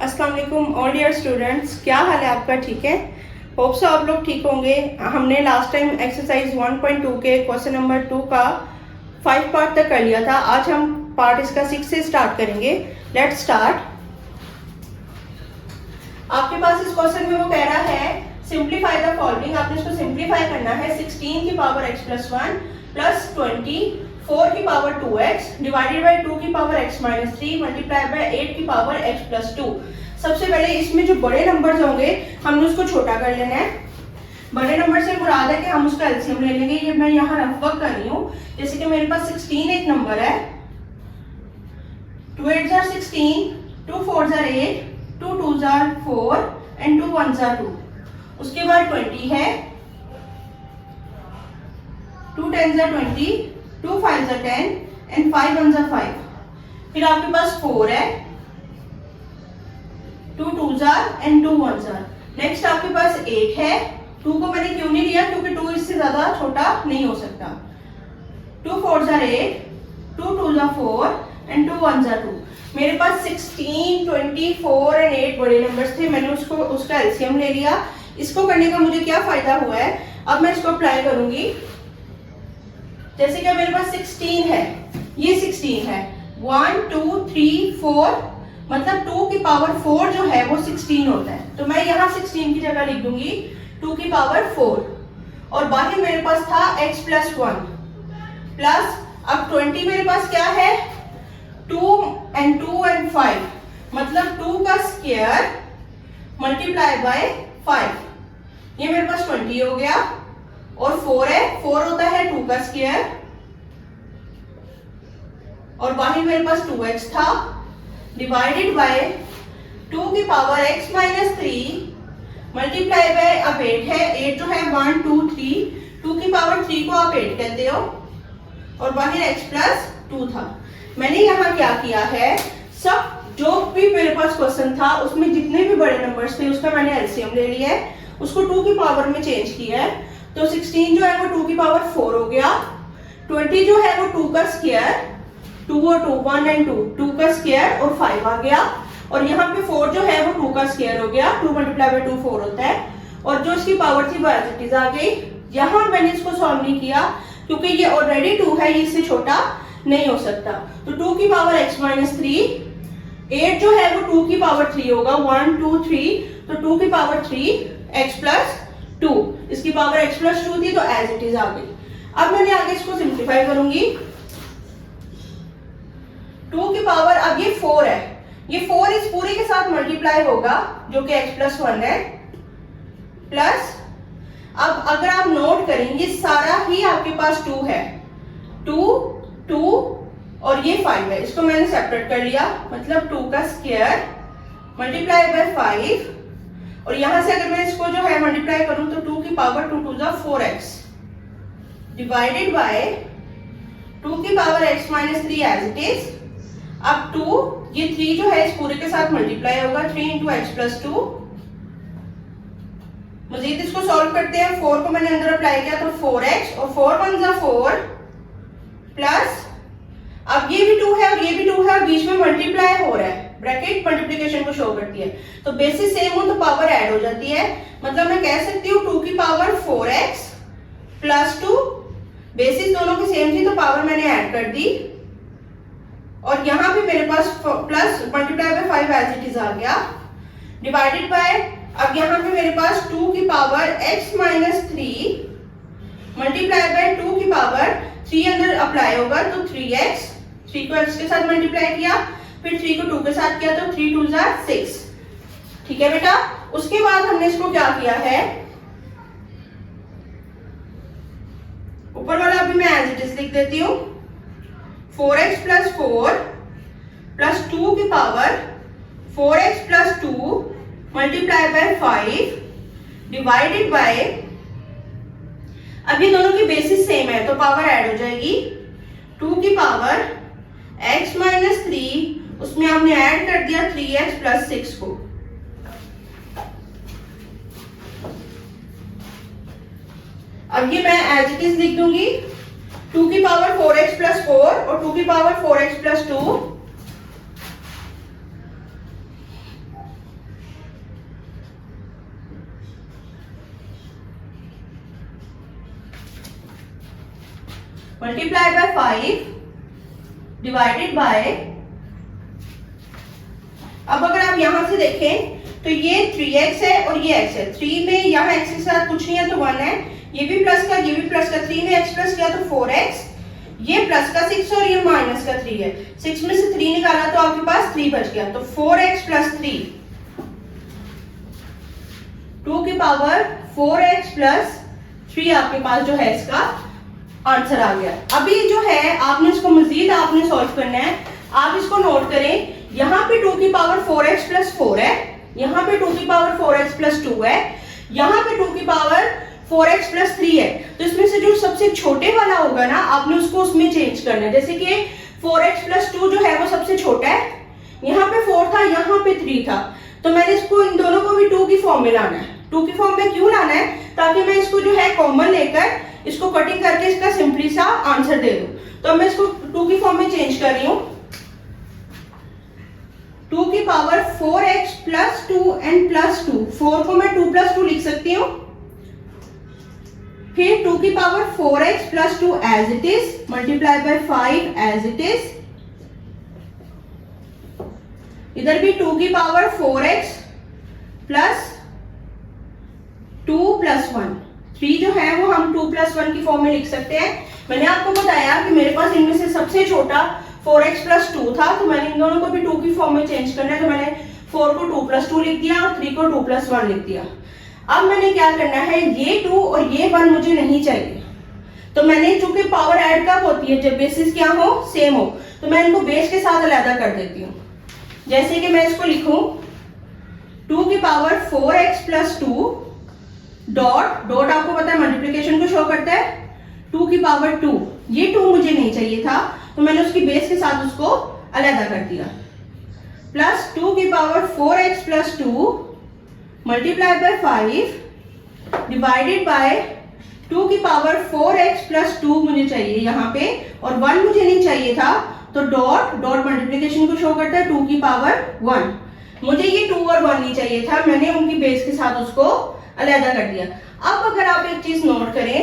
अस्सलाम वालेकुम all dear students, क्या हाल है आपका? ठीक है, होप सो आप लोग ठीक होंगे। हमने लास्ट टाइम एक्सरसाइज 1.2 के क्वेश्चन नंबर 2 का 5 पार्ट तक कर लिया था। आज हम पार्ट इसका 6 से स्टार्ट करेंगे। Let's start. आपके पास इस क्वेश्चन में वो कह रहा है सिंप्लीफाई द फॉलोइंग। आपने इसको सिंप्लीफाई करना है 16 की पावर x प्लस 1 प्लस 24 की पावर 2x डिवाइडेड बाई 2 की power x minus 3 multiply by 8 की पावर x प्लस 2। सबसे पहले इसमें जो बड़े नंबर्स होंगे हमने उसको छोटा कर लेना है। बड़े नंबर से मुराद है कि हम उसका एलसीएम ले लेंगे। ये मैं यहाँ रफ वर्क कर रही हूँ। जैसे कि मेरे पास 16 एक नंबर है, 2 8 are 16, 2 4 are 8, 2 2 are 4 and 2 1 are 2। उसके बाद 20 है, 2 10 are 20, 2 5 are 10 and 5 1 are 5। फिर आपके पास 4 है, 2 2 are and 2 1 are। नेक्स्ट आपके पास 8 है। 2 को मैंने क्यों नहीं लिया? क्योंकि 2 इससे ज्यादा छोटा नहीं हो सकता। 2 4 are 8, 2 2 are 4 and 2 1 are 2। मेरे पास 16, 24 and 8 बड़े नंबर्स थे। मैंने उसका एलसीएम ले लिया। इसको करने का मुझे क्या फायदा हुआ है? अब मैं इसको अप्लाई करूंगी। जैसे कि मेरे पास 16 है, ये 16 है, 1 2 3 4, मतलब 2 की पावर 4 जो है वो 16 होता है। तो मैं यहाँ 16 की जगह लिख दूंगी 2 की पावर 4। और बाकी मेरे पास था x प्लस 1 प्लस, अब 20 मेरे पास क्या है? 2 and 5, मतलब 2 का स्क्वायर मल्टीप्लाई बाय 5। ये मेरे पास 20 हो गया। और 4 है, 4 होता है 2 का स्क्वायर। और बाकी मेरे पास 2x था डिवाइडेड बाय 2 की power x minus 3 multiply by, अब 8 है, 8 जो है 1 2 3, 2 की पावर 3 को आप 8 कहते हो। और बाहर x प्लस 2 था। मैंने यहाँ क्या किया है, सब जो भी मेरे पास क्वेश्चन था उसमें जितने भी बड़े नंबर्स थे उसका मैंने एलसीएम ले लिया है, उसको 2 की पावर में चेंज किया है। तो 16 जो है वो 2 की पावर 4 हो गया। 20 जो है वो 2 का स्क्वायर, 2 और 2 1 एंड 2, 2 का स्क्वायर और 5 आ गया। और यहाँ पे 4 जो है वो 2 का स्क्वायर हो गया, 2 मल्टीप्लाई बाय 2 4 होता है। और जो इसकी पावर थी वो एज इट इज आ गई। यहाँ मैंने इसको सॉल्व नहीं किया क्योंकि ये ऑलरेडी 2 है, ये इससे छोटा नहीं हो सकता। तो 2 की पावर x माइनस 3, 8 जो है वो 2 की पावर 3 होगा, 1 2 3, तो 2 की पावर 3 x प्लस 2, इसकी पावर x प्लस 2 थी तो एज इट इज आ गई। अब मैंने आगे इसको सिंप्लीफाई करूंगी। 2 की पावर, अब ये 4 है, ये 4 इस पूरे के साथ मल्टीप्लाई होगा जो कि x प्लस 1 है, प्लस, अब अगर आप नोट करेंगे सारा ही आपके पास 2 है, 2 2 और ये 5 है। इसको मैंने सेपरेट कर लिया, मतलब 2 का स्क्वायर मल्टीप्लाई बाय 5। और यहां से अगर मैं इसको जो है मल्टीप्लाई करूं तो 2 की पावर 2 2 जा 4x डिवाइडेड बाय 2 की power x minus 3 as it is. अब 2, ये 3 जो है इस पूरे के साथ मल्टीप्लाई होगा, 3 इंटू एक्स प्लस 2। मजीद इसको सॉल्व करते हैं। 4 को मैंने अंदर अप्लाई किया तो 4x और 4 1 जा 4 प्लस, अब ये भी 2 है और ये भी 2 है और बीच में मल्टीप्लाई हो रहा है, ब्रैकेट मल्टीप्लिकेशन को शो करती है। तो बेसिस सेम हो तो पावर ऐड हो जाती है, मतलब मैं कह सकती हूँ 2 की पावर 4x प्लस 2, बेसिस दोनों की सेम थी तो पावर मैंने ऐड कर दी। और यहाँ पे मेरे पास plus multiply by 5 as it is आ गया, डिवाइडेड बाय, अब यहाँ पे मेरे पास 2 की power x minus 3 multiply by 2 की पावर 3 अंदर अप्लाई होगा तो 3x, 3 को x के साथ मल्टीप्लाई किया, फिर 3 को 2 के साथ किया तो 3 2 जा 6। ठीक है बेटा। उसके बाद हमने इसको क्या किया है, ऊपर वाला अभी मैं एज इट इज लिख देती हूँ, 4x प्लस 4 प्लस 2 की power 4x plus 2 multiply by 5 divided by, अब ये दोनों की बेसिस सेम है तो पावर ऐड हो जाएगी, 2 की पावर x माइनस 3, उसमें आपने ऐड कर दिया 3x प्लस 6 को। अब ये मैं एज इट इज लिख दूंगी, 2 की पावर 4x प्लस 4 और 2 की power 4x plus 2 multiply by 5 divided by, अब अगर आप यहां से देखें तो ये 3x है और ये x है। 3 में यहाँ x के साथ कुछ नहीं है तो 1 है, ये भी प्लस का ये भी प्लस का, 3 में x प्लस किया तो 4x, ये प्लस का 6 और ये माइनस का 3 है। 6 में से 3 निकाला तो आपके पास 3 बच गया, तो 4x प्लस 3, 2 की पावर 4x प्लस 3 आपके पास जो है इसका आंसर आ गया। अभी जो है आपने इसको मजीद आपने सॉल्व करना है। आप इसको नोट करें, यहाँ पे 2 की पावर 4x प्लस 4 है, यहाँ पे 2 की पावर 4x प्लस 2 है, यहाँ पे 2 की पावर 4x प्लस 3 है। तो इसमें से जो सबसे छोटे वाला होगा ना, आपने उसको उसमें चेंज करना है। जैसे कि 4x प्लस 2 जो है वो सबसे छोटा है, यहाँ पे 4 था, यहाँ पे 3 था, तो मैंने इसको इन दोनों को भी 2 की फॉर्म में लाना है। 2 की फॉर्म में क्यों लाना है? ताकि मैं इसको जो है कॉमन लेकर इसको कटिंग करके इसका सिंपली सा आंसर दे दूं। तो मैं इसको 2 की फॉर्म में चेंज कर रही हूँ। 2 की power 4x plus 2 and plus 2, 4 को मैं 2 प्लस 2 लिख सकती हूँ। फिर 2 की power 4x plus 2 as it is, multiply by 5 as it is. इधर भी 2 की पावर 4x प्लस 2 प्लस 1, 3 जो है वो हम 2 प्लस 1 की फॉर्म में लिख सकते हैं। मैंने आपको बताया कि मेरे पास इनमें से सबसे छोटा 4x प्लस 2 था, तो मैंने इन दोनों को भी 2 की फॉर्म में चेंज करना है। तो मैंने 4 को 2 प्लस 2 लिख दिया और 3 को 2 प्लस 1 लिख दिया। अब मैंने क्या करना है, ये 2 और ये 1 मुझे नहीं चाहिए, तो मैंने चूंकि पावर ऐड कब होती है, जब बेसिस क्या हो, सेम हो, तो मैं इनको बेस के साथ अलग कर देती हूँ। जैसे कि मैं इसको लिखूं 2 की power 4x plus 2 dot dot, आपको पता है मल्टीप्लिकेशन को शो करता है, 2 की पावर 2, ये 2 मुझे नहीं चाहिए था, तो मैंने उसकी बेस के साथ उसको अलग कर दिया, प्लस 2 की power 4x plus 2 multiply by 5 divided by 2 की पावर 4x प्लस 2 मुझे चाहिए यहाँ पे, और 1 मुझे नहीं चाहिए था, तो डॉट डॉट मल्टीप्लिकेशन को शो करता है 2 की पावर 1, मुझे ये 2 और 1 नहीं चाहिए था, मैंने उनकी बेस के साथ उसको अलग कर दिया। अब अगर आप एक चीज नोट करें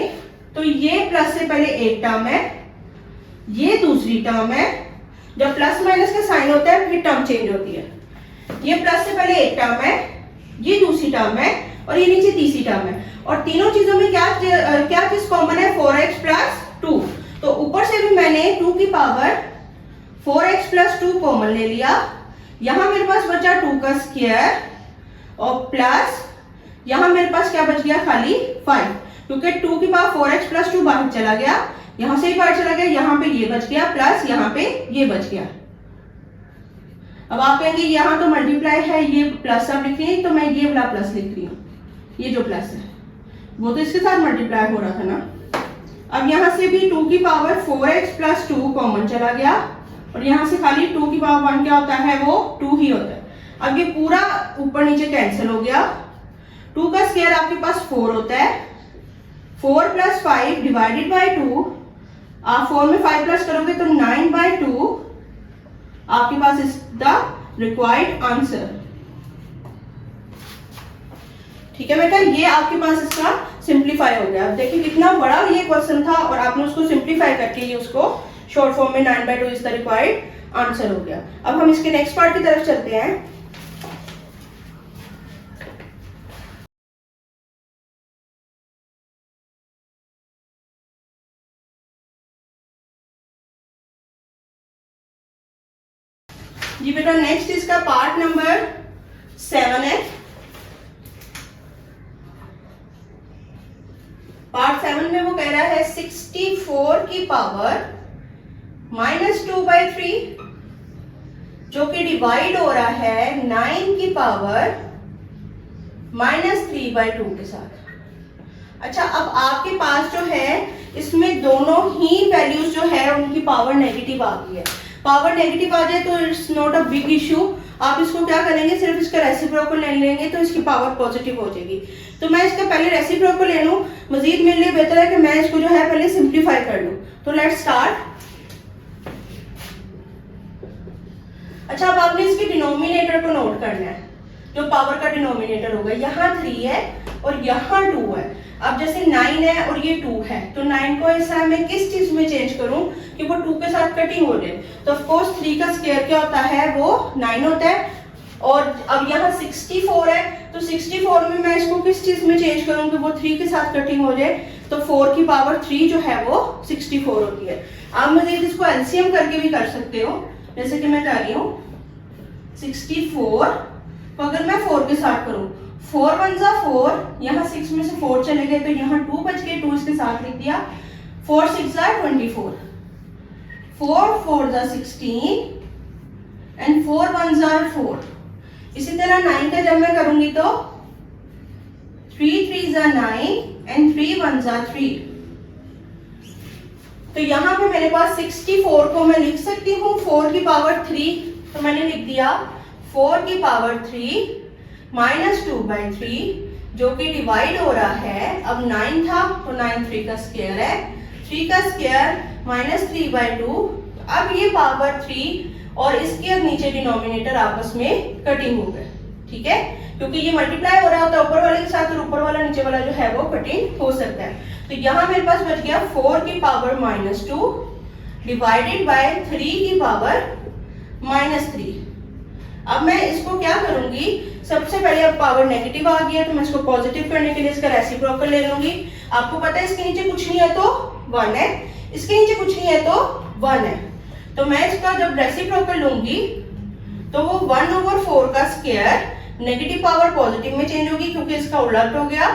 तो ये प्लस से पहले एक टर्म है, ये दूसरी टर्म है, जब प्लस माइनस का साइन होता है फिर टर्म चेंज होती है। ये प्लस से पहले एक टर्म है, ये दूसरी टर्म है, और ये नीचे तीसरी टर्म है, और तीनों चीजों में क्या चीज कॉमन है, 4x प्लस 2, तो ऊपर से भी मैंने 2 की पावर 4x प्लस 2 कॉमन ले लिया, यहां मेरे पास बचा 2 का स्क्वायर, और प्लस यहां मेरे पास क्या बच गया, खाली 5, क्योंकि 2 की पावर 4x प्लस 2 बाहर चला गया, यहां से ही बाहर चला गया, यहां पे ये बच गया, प्लस यहां पे ये बच गया। अब आप कहेंगे यहां तो मल्टीप्लाई है, ये प्लस आप लिख रही है, तो मैं ये वाला प्लस लिख रही हूँ, ये जो प्लस है वो तो इसके साथ मल्टीप्लाई हो रहा था ना। अब यहां से भी 2 की पावर 4x प्लस 2 कॉमन चला गया, और यहां से खाली 2 की पावर 1 क्या होता है, वो 2 ही होता है। अब ये पूरा ऊपर नीचे कैंसिल हो गया, 2 का स्क्वायर आपके पास 4 होता है, 4 प्लस 5 डिवाइडेड बाय 2, आप 4 में 5 प्लस करोगे तो 9/2 आपके पास इज द रिक्वायर्ड आंसर। ठीक है बेटा, ये आपके पास इसका सिंप्लीफाई हो गया। अब देखिए कितना बड़ा ये क्वेश्चन था और आपने उसको सिंप्लीफाई करके ये उसको शॉर्ट फॉर्म में 9/2 इज द रिक्वायर्ड आंसर हो गया। अब हम इसके नेक्स्ट पार्ट की तरफ चलते हैं। जी बेटा, नेक्स्ट इसका पार्ट नंबर 7 है। पार्ट 7 में वो कह रहा है 64 की पावर -2/3 जो कि डिवाइड हो रहा है 9 की पावर -3/2 के साथ। अच्छा, अब आपके पास जो है इसमें दोनों ही वैल्यूज जो है उनकी पावर नेगेटिव आ गई है। पावर नेगेटिव आ जाए तो it's not a big issue, आप इसको क्या करेंगे, सिर्फ इसका रेसिप्रोकल ले लेंगे तो इसकी पावर पॉजिटिव हो जाएगी। तो मैं इसका पहले रेसिप्रोकल ले लूं, मजीद मेरे लिए बेहतर है कि मैं इसको जो है पहले सिंप्लीफाई कर लूं। तो लेट्स स्टार्ट। अच्छा, अब आपने इसके डिनोमिनेटर को नोट करना है, जो पावर का डिनोमिनेटर होगा। यहाँ 3 है और यहाँ 2 है। अब जैसे 9 है और ये 2 है, तो 9 को ऐसा मैं किस चीज में चेंज करूं कि वो 2 के साथ कटिंग हो जाए। तो ऑफ कोर्स 3 का स्क्वायर क्या होता है, वो 9 होता है। और अब यहाँ 64 है, तो 64 में मैं इसको किस चीज में चेंज करूं कि वो 3 के साथ कटिंग हो जाए। तो 4 की पावर 3 जो है वो 64 होती है। आप मजीद इसको एलसीएम करके भी कर सकते हो, जैसे कि मैं कर रही हूँ 64 तो अगर मैं 4 के साथ करूं, 4 1 जा 4, यहाँ 6 में से 4 चले गए तो यहाँ 2 बच गए, 2 इसके साथ लिख दिया। 4 6 जा 24, 4 4 जा 16 एंड 4 1 जा 4। इसी तरह 9 का जब मैं करूंगी तो 3 3 जा 9 एंड 3 1 जा 3। तो यहाँ पे मेरे पास 64 को मैं लिख सकती हूँ 4 की पावर 3, तो मैंने लिख दिया 4 की पावर 3 माइनस 2/3, जो कि डिवाइड हो रहा है। अब 9 था तो 9 3 का स्क्वायर है, 3 का स्क्वायर माइनस 3/2। अब ये पावर 3 और इसके अब नीचे डिनोमिनेटर आपस में कटिंग हो गए, ठीक है, क्योंकि ये मल्टीप्लाई हो रहा होता है ऊपर वाले के साथ और ऊपर वाला नीचे वाला जो है वो कटिंग हो सकता है। तो यहाँ मेरे पास बच गया 4 की पावर -2 डिवाइडेड बाय 3 की पावर -3। अब मैं इसको क्या करूंगी, सबसे पहले अब पावर नेगेटिव आ गया तो मैं इसको पॉजिटिव करने के लिए इसका रेसिप्रोकल ले लूंगी। आपको पता है इसके नीचे कुछ नहीं है तो 1 है, इसके नीचे कुछ नहीं है तो 1 है। तो मैं इसका जब रेसिप्रोकल लूंगी तो वो 1/4 का स्क्वायर नेगेटिव पावर पॉजिटिव में चेंज होगी क्योंकि इसका उलट हो गया,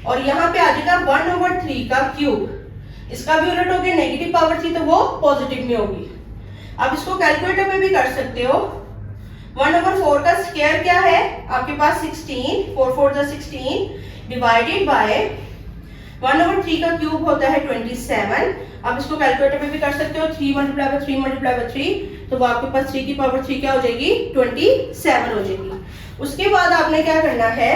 और यहाँ पे आ जाएगा 1/3 का क्यूब, इसका भी उलट हो गया, नेगेटिव पावर थी तो वो पॉजिटिव में होगी। अब इसको कैलकुलेटर में भी कर सकते हो। 1/4 का स्क्वायर क्या है आपके पास 16, 4 4 जा 16 डिवाइडेड बाय 1/3 का क्यूब होता है 27। अब इसको कैलकुलेटर में भी कर सकते हो, 3 × 3 × 3, तो वो आपके पास 3 की पावर 3 क्या हो जाएगी, 27 हो जाएगी। उसके बाद आपने क्या करना है,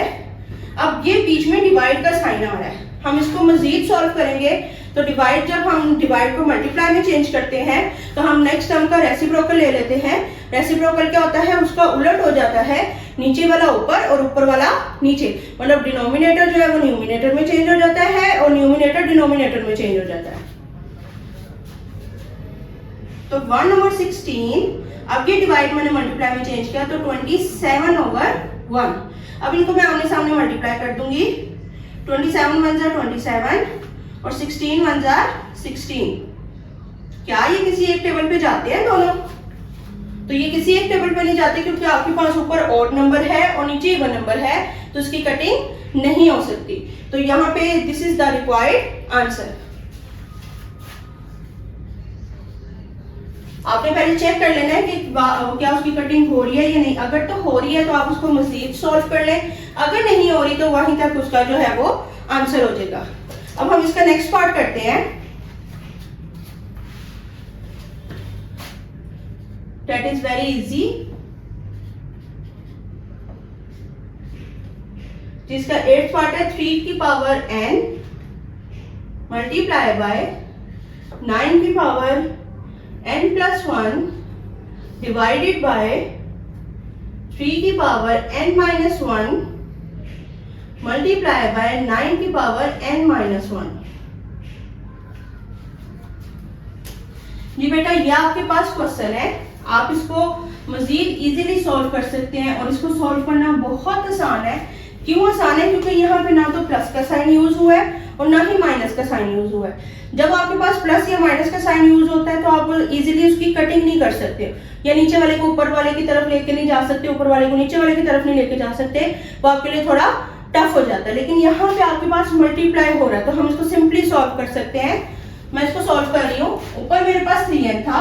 अब ये बीच में डिवाइड का साइन आ रहा है, हम इसको मजीद सॉल्व करेंगे। तो डिवाइड, जब हम डिवाइड को मल्टीप्लाई में चेंज करते हैं तो हम नेक्स्ट टर्म का रेसिप्रोकल ले लेते हैं। रेसिप्रोकल क्या होता है, उसका उलट हो जाता है, नीचे वाला ऊपर और ऊपर वाला नीचे, मतलब डिनोमिनेटर जो है वो न्यूमिनेटर में चेंज हो जाता है और न्यूमिनेटर डिनोमिनेटर में चेंज हो जाता है। तो 1/16, अब ये डिवाइड मैंने मल्टीप्लाई में चेंज किया तो 27/1। अब इनको मैं आमने सामने मल्टीप्लाई कर दूंगी, 27 1 जा 27 और 16 1 जा 16। क्या ये किसी एक टेबल पे जाते हैं दोनों? तो ये किसी एक टेबल पे नहीं जाते क्योंकि आपके पास ऊपर ऑड नंबर है और नीचे इवन नंबर है, तो इसकी कटिंग नहीं हो सकती। तो यहाँ पे this is the required answer. आपने पहले चेक कर लेना है कि क्या उसकी कटिंग हो रही है या नहीं। अगर तो हो रही है तो आप उसको मजीद सॉल्व कर लें, अगर नहीं हो रही तो वहीं तक उसका जो है वो आंसर हो जाएगा। अब हम इसका नेक्स्ट पार्ट करते हैं, दैट इज वेरी इजी, जिसका 8th पार्ट है 3 की पावर n मल्टीप्लाई बाय 9 की पावर n+1 डिवाइडेड बाय 3 की पावर n-1 मल्टीप्लाई बाय 9 की पावर n-1। जी बेटा, ये आपके पास क्वेश्चन है, आप इसको मजीद इजीली सॉल्व कर सकते हैं और इसको सॉल्व करना बहुत आसान है। क्यों आसान है? क्योंकि यहाँ पे ना तो प्लस का साइन यूज हुआ है और ना ही माइनस का साइन यूज हुआ है। जब आपके पास प्लस या माइनस का साइन यूज होता है तो आप इजीली उसकी कटिंग नहीं कर सकते, या नीचे वाले को ऊपर वाले की तरफ लेके नहीं जा सकते, ऊपर वाले को नीचे वाले की तरफ नहीं लेके जा सकते, वो आपके लिए थोड़ा टफ हो जाता है। लेकिन यहाँ पे आपके पास मल्टीप्लाई हो रहा है तो हम इसको सिंपली सॉल्व कर सकते हैं। मैं इसको सॉल्व कर रही हूँ। ऊपर मेरे पास 3n था,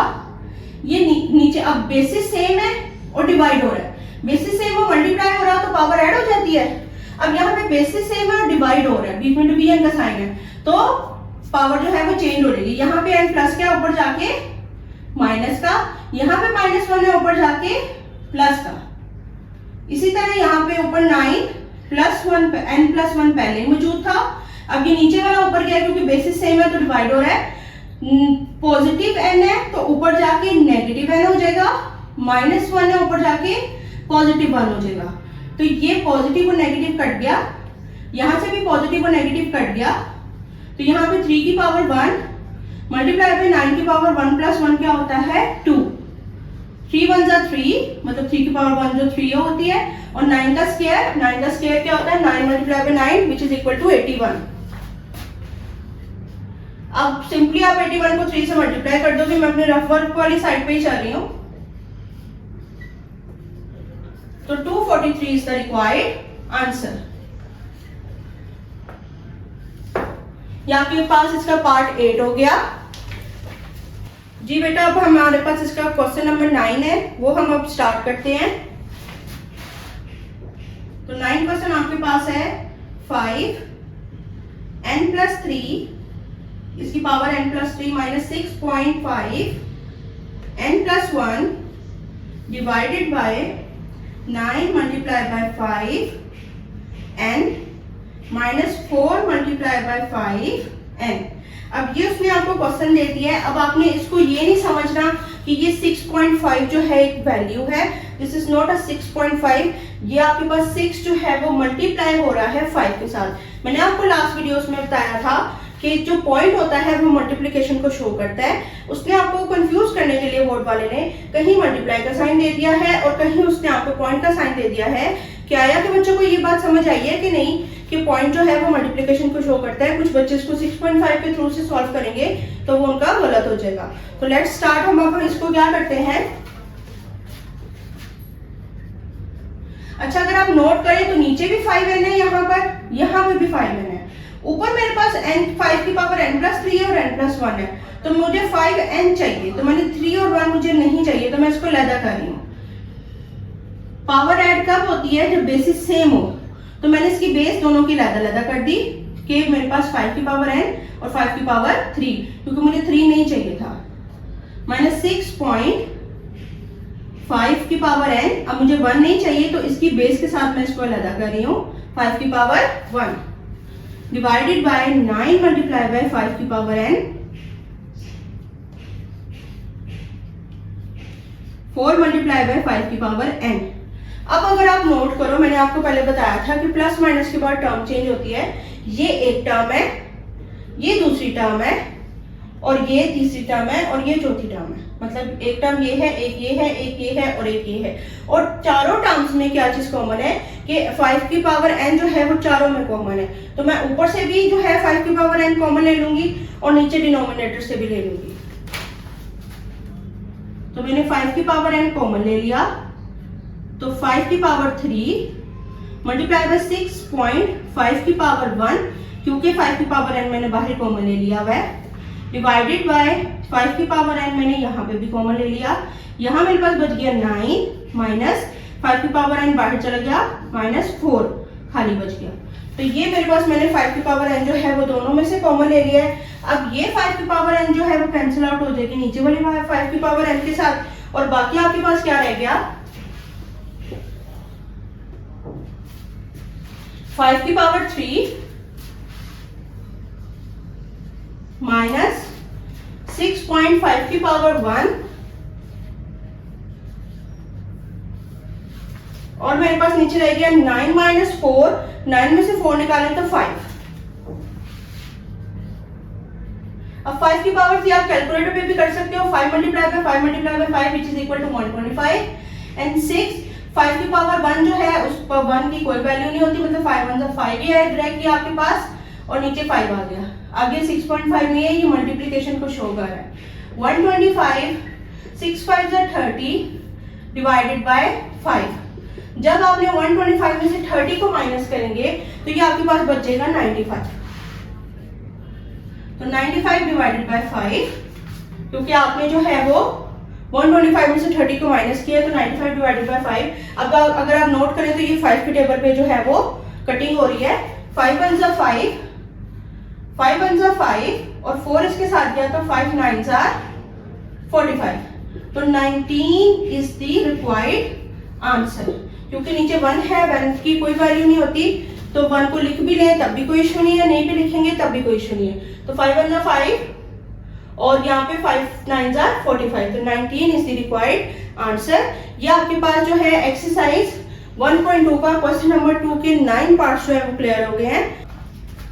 ये नीचे अब बेसिस सेम है और डिवाइड हो रहा है। बेसिस सेम और मल्टीप्लाई हो रहा है तो पावर ऐड हो जाती है। अब यहाँ पे बेसिस सेम है और डिवाइड हो रहा है, बीच में तो bn का साइन है, तो पावर जो है वो चेंज हो जाएगी। यहाँ पे n प्लस का ऊपर जाके माइनस का, यहाँ पे -1 है ऊपर जाके प्लस का। इसी तरह यहाँ पे ऊपर 9 +1 n+1 पहले ही मौजूद था, अब ये नीचे वाला ऊपर गया क्योंकि बेसिस सेम है तो डिवाइड हो रहा है। पॉजिटिव n है तो ऊपर जाके नेगेटिव n हो जाएगा, -1 है ऊपर जाके पॉजिटिव 1 हो जाएगा। तो ये पॉजिटिव और नेगेटिव कट गया, यहां से भी पॉजिटिव और नेगेटिव कट गया, तो यहाँ पे 3 की पावर 1 मल्टीप्लाई बाय 9 की पावर 1 प्लस 1 क्या होता है 2। 3 1 जा 3, मतलब 3 की पावर 1 जो 3 होती है, और 9 का स्क्वायर क्या होता है 9 multiply by 9 which is equal to 81। अब सिंपली आप 81 को 3 से मल्टीप्लाई कर दोगे। मैं अपने रफ वर्क वाली साइड पे ही चल रही हूं। तो 243 इज द रिक्वायर्ड आंसर। यहाँ आपके पास इसका पार्ट 8 हो गया जी बेटा। अब हमारे पास इसका क्वेश्चन नंबर 9 है, वो हम अब स्टार्ट करते हैं। तो 9 क्वेश्चन आपके पास है 5 n प्लस 3 इसकी power n plus 3 minus 6.5 n plus 1 divided by 9 multiply by 5 n minus 4 multiply by 5 n। अब ये उसने आपको क्वेश्चन दे दिया है। अब आपने इसको ये नहीं समझना कि ये 6.5 जो है एक वैल्यू है, दिस इज नॉट अ 6.5। ये आपके पास 6 जो है वो मल्टीप्लाई हो रहा है 5 के साथ। मैंने आपको लास्ट वीडियोस में बताया था कि जो पॉइंट होता है वो मल्टीप्लिकेशन को शो करता है। उसने आपको कंफ्यूज करने के लिए बोर्ड वाले ने कहीं मल्टीप्लाई का साइन दे दिया है और कहीं उसने आपको पॉइंट का साइन दे दिया है। क्या आया कि बच्चों को ये बात समझ आई है कि नहीं कि पॉइंट जो है वो मल्टीप्लिकेशन को शो करता है। कुछ बच्चे इसको 6.5 के थ्रू से सॉल्व करेंगे तो वो उनका गलत हो जाएगा। तो लेट्स स्टार्ट। हम अब इसको क्या करते हैं, अच्छा अगर आप नोट करें तो नीचे भी 5n है, यहाँ पे भी 5n है। ऊपर मेरे पास n 5 की पावर n प्लस 3 और n प्लस 1 है, तो मुझे 5n चाहिए। तो मैंने 3 और 1 मुझे नहीं चाहिए, तो मैं इसको लैदा कर रही हूँ। पावर ऐड कब होती है जब बेसिस सेम हो। तो मैंने इसकी बेस दोनों की लैदा कर दी कि मेरे पास 5 की पावर n और 5 की पावर 3, क्योंकि मुझे 3 नहीं चाहिए था। माइनस 6.5 की पावर n, अब मुझे 1 नहीं चाहिए तो इसकी बेस के साथ मैं इसको लैदा कर रही हूँ 5 की power 1 divided by 9 multiply by 5 की पावर n 4 मल्टीप्लाई बाय 5 की पावर n। अब अगर आप नोट करो, मैंने आपको पहले बताया था कि प्लस माइनस के बाद टर्म चेंज होती है। ये एक टर्म है, ये दूसरी टर्म है, और ये तीसरी टर्म है, और ये चौथी टर्म है। मतलब एक टर्म ये है, एक ये है, एक ये है और एक ये है। और चारों टर्म्स में क्या चीज कॉमन है कि 5 की पावर n जो है वो चारों में कॉमन है। तो मैं ऊपर से भी जो है 5 की पावर n कॉमन ले लूंगी और नीचे डिनोमिनेटर से भी ले लूंगी। तो मैंने 5 की पावर n कॉमन ले लिया, तो 5 की पावर 3 मल्टीप्लाई बाय 6.5 की पावर 1, क्योंकि 5 की पावर n मैंने बाहर कॉमन ले लिया हुआ है, डिवाइडेड बाय 5 की पावर n मैंने यहाँ पे भी कॉमन ले लिया। यहाँ मेरे पास बच गया 9 माइनस 5 की पावर n बाहर चला गया, माइनस 4 खाली बच गया। तो ये मेरे पास मैंने 5 की पावर n जो है वो दोनों में से कॉमन ले लिया है। अब ये 5 की पावर n जो है वो कैंसिल आउट हो जाएगी नीचे वाली 5 की पावर n के साथ, और बाकी आपके पास क्या रह गया 5 की पावर 3 माइनस 6.5 की पावर 1, और मेरे पास नीचे रह गया 9 माइनस 4, 9 में से 4 निकालें तो 5। अब 5 की पावर 3 आप कैलकुलेटर पे भी कर सकते हो। 5 multiply by 5 multiply by 5 which is equal to 125 and 6 5 की पावर 1 जो है उस पर 1 की कोई वैल्यू नहीं होती, मतलब 5 1 5 ही है डायरेक्टली आपके पास, और नीचे 5 आ गया। आगे 6.5 नहीं है, ये मल्टीप्लिकेशन को शो कर रहा है। 125 6 5 30 डिवाइडेड बाय 5। जब आपने 125 में से 30 को माइनस करेंगे तो ये आपके पास बचेगा 95। तो 95 डिवाइडेड बाय 5, क्योंकि आपने जो है वो 125 में से 30 को माइनस किया, तो 95 डिवाइडेड बाय 5। अब अगर आप नोट करें तो ये 5 के टेबल पे जो है वो कटिंग हो रही है। 5 1 जा 5, 5 1 जा 5 और 4 इसके साथ गया तो 5 9 जा 45। तो 19 इज द रिक्वायर्ड आंसर। क्योंकि नीचे 1 है, 1 की कोई वैल्यू नहीं होती, तो 1 को लिख भी लें तब भी कोई इशू नहीं है, नहीं भी लिखेंगे तब भी कोई इशू नहीं है। तो 5 1 जा 5 और यहाँ पे 5 9 जा 45। तो 19 इज द रिक्वायर्ड आंसर। ये आपके पास जो है एक्सरसाइज 1.2 का क्वेश्चन नंबर 2 के 9 पार्ट्स जो है वो क्लियर हो गए हैं।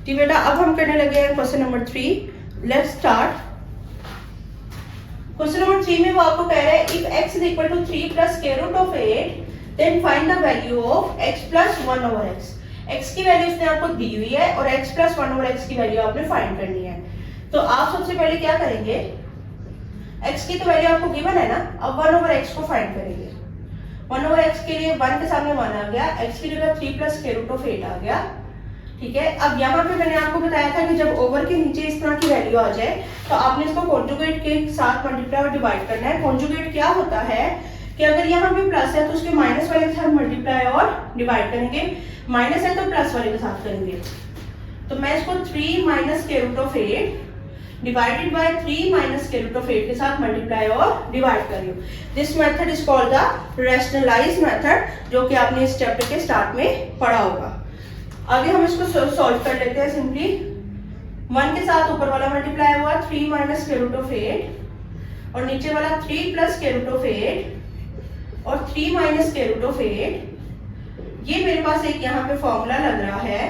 जी बेटा, अब हम करने लगे हैं question number 3। Let's start. Question number 3 में वो आपको कह रहे हैं if x is equal to 3 plus square root of 8 then find the value of x plus 1 over x। x की वैल्यू इसने आपको दी हुई है और x प्लस 1 ओवर x की वैल्यू आपने फाइंड करनी है। तो आप सबसे पहले क्या करेंगे, x की तो वैल्यू आपको गिवन है ना, अब 1 ओवर x को फाइंड करेंगे। 1 ओवर x के लिए 1 के सामने 1 आ गया, x की जगह 3 प्लस स्क्वायर रूट ऑफ 8 आ गया। ठीक है, अब यहाँ पे मैंने आपको बताया था कि जब ओवर के नीचे इस तरह की वैल्यू आ जाए तो आपने इसको कॉन्जुगेट के साथ मल्टीप्लाई और डिवाइड करना है। कॉन्जुगेट क्या होता है कि अगर यहाँ पे प्लस है तो उसके माइनस वाले के साथ मल्टीप्लाई और डिवाइड करेंगे, माइनस है तो प्लस वाले के साथ करेंगे। तो मैं इसको 3 minus square root of 8 divided by 3 minus square root of 8 के साथ मल्टीप्लाई और डिवाइड कर रही हूँ। This method is called the rationalised method, जो कि आपने इस चैप्टर के स्टार्ट में पढ़ा होगा। आगे हम इसको सॉल्व कर लेते हैं सिंपली। 1 के साथ ऊपर वाला मल्टीप्लाई हुआ 3 माइनस स्क्वायर रूट ऑफ 8 और नीचे वाला 3 प्लस स्क्वायर रूट ऑफ 8 और 3 माइनस स्क्वायर रूट ऑफ 8। ये मेरे पास एक यहाँ पे फॉर्मूला लग रहा है,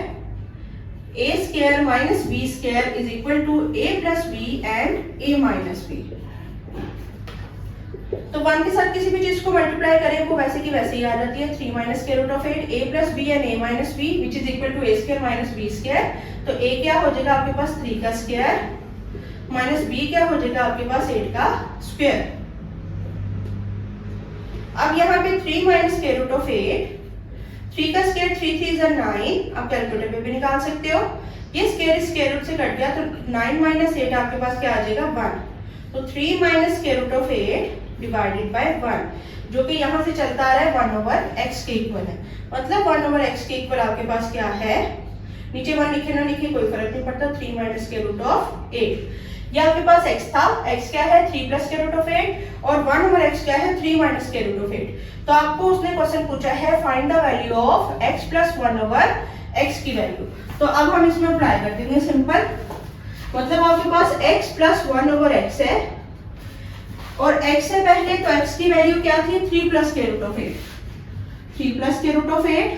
a square minus b square is equal to a plus b and a minus b। तो 1 के साथ किसी भी चीज को मल्टीप्लाई करें वो वैसे की वैसे ही आ जाती है। 3 minus square root of 8 a plus b and a minus b which is equal to a square minus b square. तो a क्या हो जाएगा आपके पास 3 का स्क्वायर माइनस b क्या हो जाएगा आपके पास 8 का स्क्वायर। अब यहाँ पे 3 माइनस स्क्वायर रूट ऑफ 8, 3 का स्क्वायर 3 3 is 9, आप कैलकुलेटर पे भी निकाल सकते हो। ये स्क्वायर रूट से कट गया तो 9 माइनस 8 आपके पास क्या आ जाएगा 1। तो 3 minus square root of 8 divided by 1, जो कि यहाँ से चलता आ रहा है 1 ओवर x के इक्वल है। मतलब 1 ओवर x के इक्वल आपके पास क्या है, नीचे 1 लिखे ना लिखे कोई फर्क नहीं पड़ता, 3 माइनस स्क्वायर रूट ऑफ 8। ये आपके पास x था, x क्या है 3 प्लस स्क्वायर रूट ऑफ 8 और 1 ओवर x क्या है 3 माइनस स्क्वायर रूट ऑफ 8। तो आपको उसने क्वेश्चन पूछा है find the value of x plus 1 over x की वैल्यू। तो अब हम इसमें अप्लाई कर देंगे सिंपल। मतलब आपके पास x प्लस 1 ओवर x है और x से पहले तो x की वैल्यू क्या थी 3 plus square root of 8। 3 plus square root of 8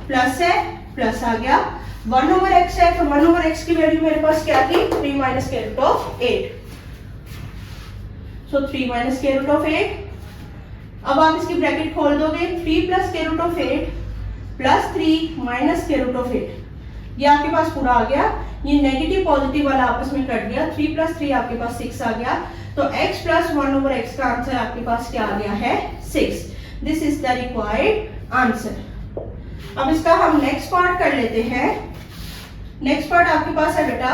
plus है, प्लस आ गया। 1 ओवर x है तो 1 ओवर x की वैल्यू मेरे पास क्या थी 3 minus square root of 8। So 3 minus square root of 8। अब आप इसकी ब्रैकेट खोल दोगे, 3 plus square root of 8 plus 3 minus square root of 8। ये आपके पास पूरा आ गया। ये नेगेटिव पॉजिटिव वाला आपस में कट गया, 3 प्लस 3 आपके पास 6 आ गया। तो x प्लस 1 ओवर x का आंसर आपके पास क्या आ गया है 6। This is the required answer. अब इसका हम नेक्स्ट पार्ट कर लेते हैं। नेक्स्ट पार्ट आपके पास है बेटा,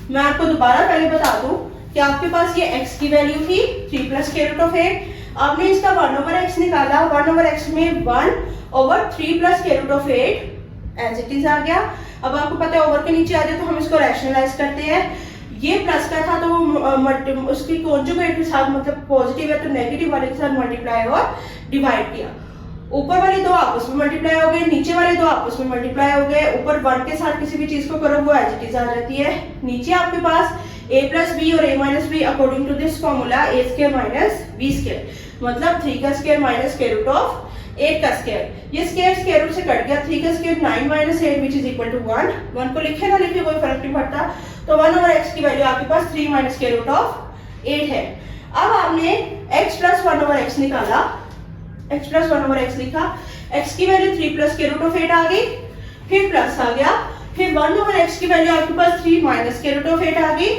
मैं आपको दोबारा पहले बता दूं कि आपके पास ये x की वैल्यू थी 3 प्लस स्क्वायर रूट ऑफ 8। आपने इसका 1 ओवर x निकाला, 1 ओवर x में 1 over 3 plus square root of 8 as it is आ गया। अब आपको पता है ओवर के नीचे आ जाए तो हम इसको रैशनलाइज करते हैं। ये प्लस का था तो उसकी कॉन्जुगेट के साथ, मतलब पॉजिटिव है तो नेगेटिव वाले के साथ मल्टीप्लाई और डिवाइड किया। ऊपर वाले दो आपस में मल्टीप्लाई हो गए, नीचे वाले दो आपस में मल्टीप्लाई हो गए। ऊपर 1 के साथ किसी भी चीज को करो वो एज इट इज आ जाती है। नीचे आपके पास a प्लस बी और a minus b according to this formula a square minus b square, मतलब 3 का square minus square root of 8 का स्क्वायर। ये स्क्वायर रूट से कट गया, 3 का square 9 minus 8 which is equal to 1। 1 को लिखे ना लिखे कोई फर्क नहीं पड़ता। तो 1 ओवर x की वैल्यू आपके पास 3 माइनस स्क्वायर रूट ऑफ 8 है। अब आपने x प्लस 1 ओवर x निकाला, x प्लस 1 ओवर x लिखा, x की value 3 plus square root of 8 आ गई, फिर प्लस आ गया, फिर 1 ओवर x की वैल्यू आपके पास 3 माइनस स्क्वायर रूट ऑफ 8 आ गई।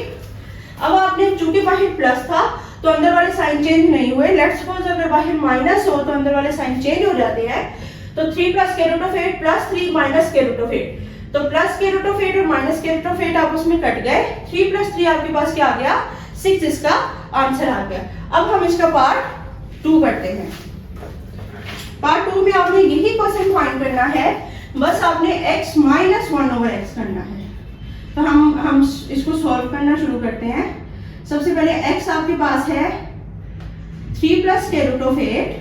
अब आपने चूंकि बाहर प्लस था तो अंदर वाले साइन चेंज नहीं हुए। लेट्स सपोज अगर बाहर माइनस हो तो अंदर वाले साइन चेंज हो जाते हैं। तो 3 plus square root of 8 plus 3 minus square root of 8, तो प्लस स्क्वायर रूट ऑफ 8 और माइनस स्क्वायर रूट ऑफ 8 आपस में कट गए। 3 प्लस 3 आपके पास क्या आ गया 6, इसका आंसर आ गया। अब हम इसका पार्ट 2 करते हैं। पार्ट 2 में आपने यही क्वेश्चन फाइंड करना है, बस आपने x माइनस 1 ओवर x करना है। तो हम इसको सॉल्व करना शुरू करते हैं। सबसे पहले x आपके पास है 3 plus square root of 8,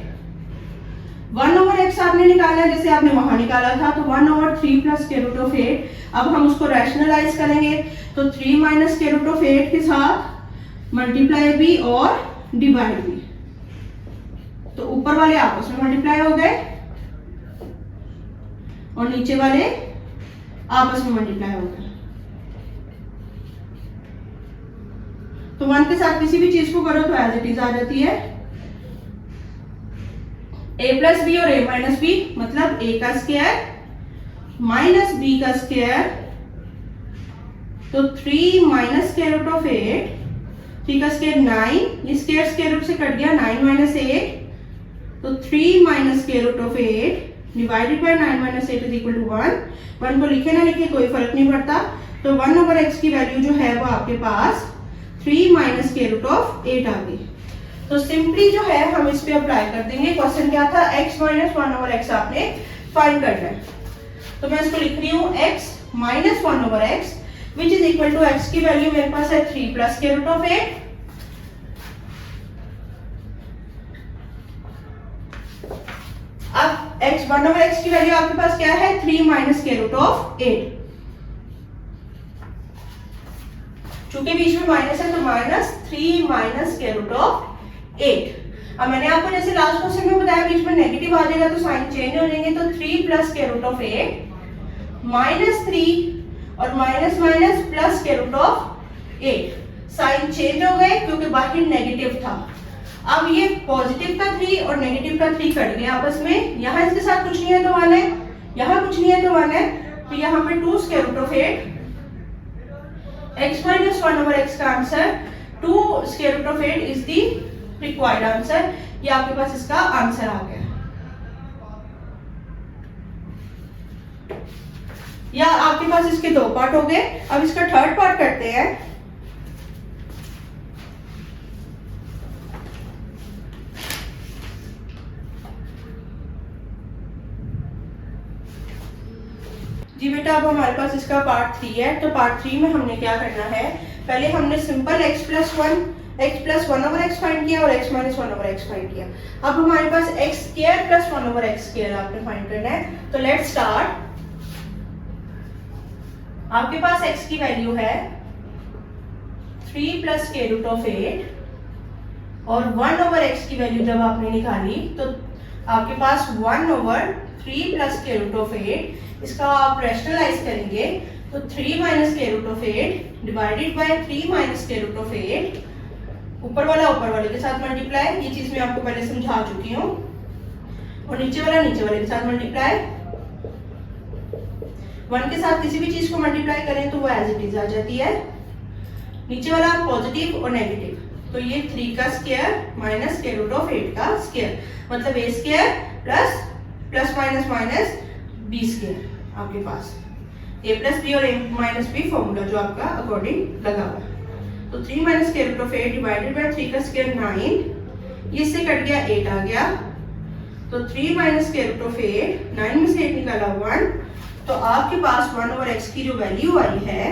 1 over x आपने निकालना है जैसे आपने वहां निकाला था, तो 1 over 3 plus square root of 8। अब हम उसको रैशनलाइज करेंगे तो 3 माइनस स्क्वायर रूट ऑफ 8 के साथ मल्टीप्लाई भी और डिवाइड भी। तो ऊपर ऊपर वाले आपस में मल्टीप्लाई हो गए और नीचे वाले आपस में मल्टीप्लाई हो गए। तो 1 के साथ किसी भी चीज को करो तो एज इट इज आ जाती है। a प्लस बी और a माइनस बी मतलब a का स्क्वायर माइनस b का स्क्वायर, तो 3 माइनस स्क्वायर रूट ऑफ 8, 3 का स्क्वायर 9, ये स्क्वायर रूट से कट गया, 9 माइनस 8, तो 3 minus square root of 8 divided by 9 minus 8 is equal to 1। 1 को लिखे ना लिखे कोई फर्क नहीं पड़ता। तो 1 ओवर एक्स की वैल्यू जो है वो आपके पास 3 माइनस स्क्वायर रूट ऑफ 8 आ गई। तो सिंपली जो है हम इस पे अप्लाई कर देंगे। क्वेश्चन क्या था, x माइनस 1 ओवर एक्स आपने फाइंड करना है। तो मैं इसको लिख रही हूँ x minus 1 over x which is equal to x की वैल्यू मेरे पास है 3 प्लस स्क्वायर रूट ऑफ 8, अब x 1 ओवर x की वैल्यू आपके पास क्या है 3 माइनस स्क्वायर रूट ऑफ 8, चूंकि बीच में माइनस है तो minus 3 minus square root of 8। अब मैंने आपको जैसे लास्ट क्वेश्चन में बताया बीच में नेगेटिव आ जाएगा तो साइन चेंज हो जाएंगे, तो 3 plus square root of 8 minus 3 और minus minus plus square root of 8, sign change हो गए क्योंकि बाहर नेगेटिव था। अब ये पॉजिटिव का 3 और नेगेटिव का 3 कट गया आपस में, यहाँ इसके साथ कुछ नहीं है तो 1 है, यहाँ कुछ नहीं है तो 1 है, तो यहाँ पे 2 square root of 8, x minus 1 over x का answer 2 square root of 8 is the required answer. ये आपके पास इसका आंसर आ गया। या आपके पास इसके 2 पार्ट हो गए। अब इसका थर्ड पार्ट करते हैं। जी बेटा, अब हमारे पास इसका पार्ट 3 है। तो पार्ट 3 में हमने क्या करना है, पहले हमने simple x plus 1 over x find किया और x minus 1 over x find किया। अब हमारे पास x square plus 1 over x square आपने फाइंड करना है। तो लेट्स स्टार्ट। आपके पास x की वैल्यू है 3 प्लस स्क्वायर रूट ऑफ 8 और 1 ओवर x की वैल्यू जब आपने निकाली तो आपके पास 1 over 3 plus square root of 8, इसका आप रैशनलाइज करेंगे तो 3 minus square root of 8 divided by 3 minus square root of 8, ऊपर वाले के साथ मल्टीप्लाई, ये चीज मैं आपको पहले समझा चुकी हूँ, और नीचे वाले के साथ मल्टीप्लाई। 1 के साथ किसी भी चीज को मल्टीप्लाई करें तो वो एज इट इज आ जाती है। नीचे वाला पॉजिटिव और नेगेटिव, तो ये 3 का square minus square root of 8 का स्क्वायर, मतलब a square plus minus minus b square आपके पास। a प्लस बी और a माइनस बी फॉर्मूला जो आपका अकॉर्डिंग लगा हुआ है। तो 3 minus square root of 8 divided by 3 का स्क्वायर 9, ये इससे कट गया 8 आ गया, तो 3 माइनस स्क्वायर रूट ऑफ 8, 9 में से 8 निकाला 1, तो आपके पास 1 ओवर x की जो वैल्यू आई है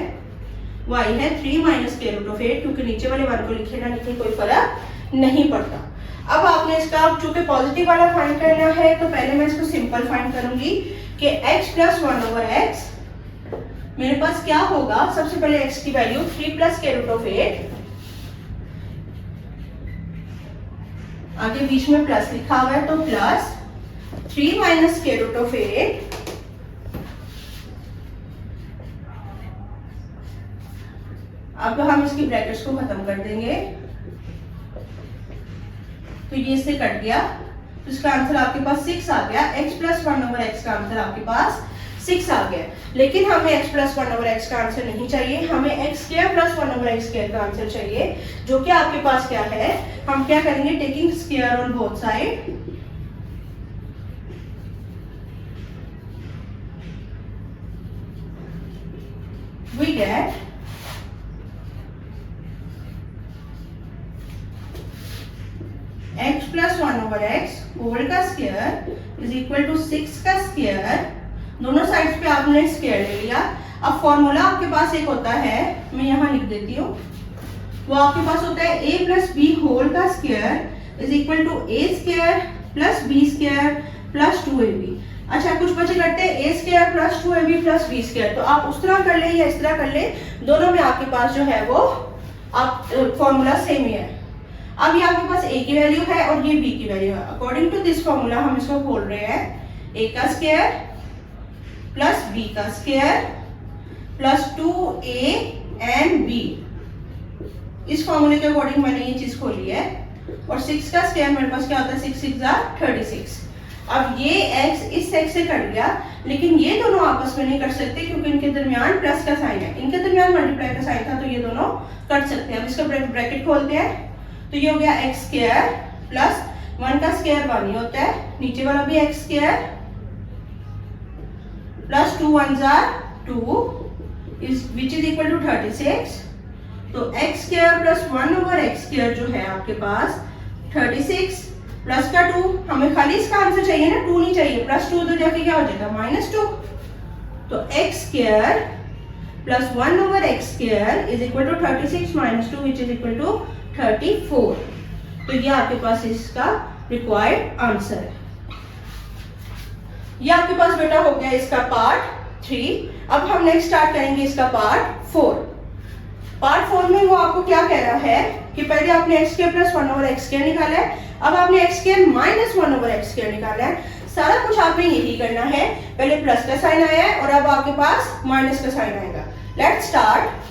वो आई है 3 माइनस स्क्वायर रूट ऑफ 8, क्योंकि नीचे वाले 1 को लिखे ना लिखे कोई फर्क नहीं पड़ता। अब आपने इसका चूंकि पॉजिटिव वाला फाइंड करना है तो पहले मैं इसको सिंपल फाइंड करूंगी कि x प्लस 1 ओवर x मेरे पास क्या होगा। सबसे पहले x की value 3 plus square root of 8, आगे बीच में प्लस लिखा हुआ है तो plus 3 minus square root of 8 अब हम इसकी ब्रैकेट्स को खत्म कर देंगे, तो ये इससे कट गया, तो इसका आंसर आपके पास 6 आ गया। x प्लस 1 ओवर x का आंसर आपके पास 6 आ गया। लेकिन हमें x प्लस 1 ओवर x का आंसर नहीं चाहिए, हमें x square plus 1 over x square का आंसर चाहिए, जो कि आपके पास क्या है। हम क्या करेंगे, taking square on both side, we get x plus 1 over x whole का स्क्वायर इज इक्वल टू 6 का स्क्वायर, दोनों साइड्स पे आपने स्क्वायर ले लिया। अब फॉर्मूला आपके पास एक होता है, मैं यहाँ लिख देती हूँ, वो आपके पास होता है a प्लस बी होल का square is equal to a square plus b square plus 2ab। अच्छा, कुछ बचे करते हैं a square plus 2ab plus b square, तो आप उस तरह कर ले या इस तरह कर ले, दोनों में आपके पास जो है वो आप फॉर्मूला सेम ही है। अब ये आपके पास a की वैल्यू है और ये b की वैल्यू है। अकॉर्डिंग टू दिस फॉर्मूला हम इसको बोल रहे हैं a का स्क्वायर प्लस b का square plus 2a and b। इस फॉर्मूले के अकॉर्डिंग मैंने ये चीज खोली है। और 6 का स्क्वायर मेरे पास क्या होता है, 6 6 36। अब ये x इस x से कट गया, लेकिन ये दोनों आपस में नहीं कट सकते क्योंकि इनके दरमियान प्लस का साइन है, इनके दरमियान मल्टीप्लाई का साइन था, तो ये दोनों कट सकते हैं। अब इसका ब्रैकेट खोलते हैं तो ये हो गया एक्स स्क्वायर प्लस 1 का स्क्वायर 1 ही होता है, नीचे वाला भी x square plus 2 1 2 which is equal to 36। तो x square plus 1 over x square जो है आपके पास 36 प्लस का 2, हमें खाली इसका आंसर चाहिए ना, 2 नहीं चाहिए, प्लस 2 तो जाके क्या हो जाएगा -2। तो x square plus 1 over x square is equal to 36 minus 2 which is equal to 34। तो ये आपके पास इसका रिक्वायर्ड आंसर है। ये आपके पास बेटा हो गया इसका पार्ट 3। अब हम नेक्स्ट स्टार्ट करेंगे इसका पार्ट 4। पार्ट 4 में वो आपको क्या कह रहा है कि पहले आपने x square plus 1 over x square निकाला है, अब आपने x square minus 1 over x square निकाला है। सारा कुछ आपने यही करना है, पहले प्लस का साइन आया है और अब आपके पास माइनस का साइन आएगा। Let's start.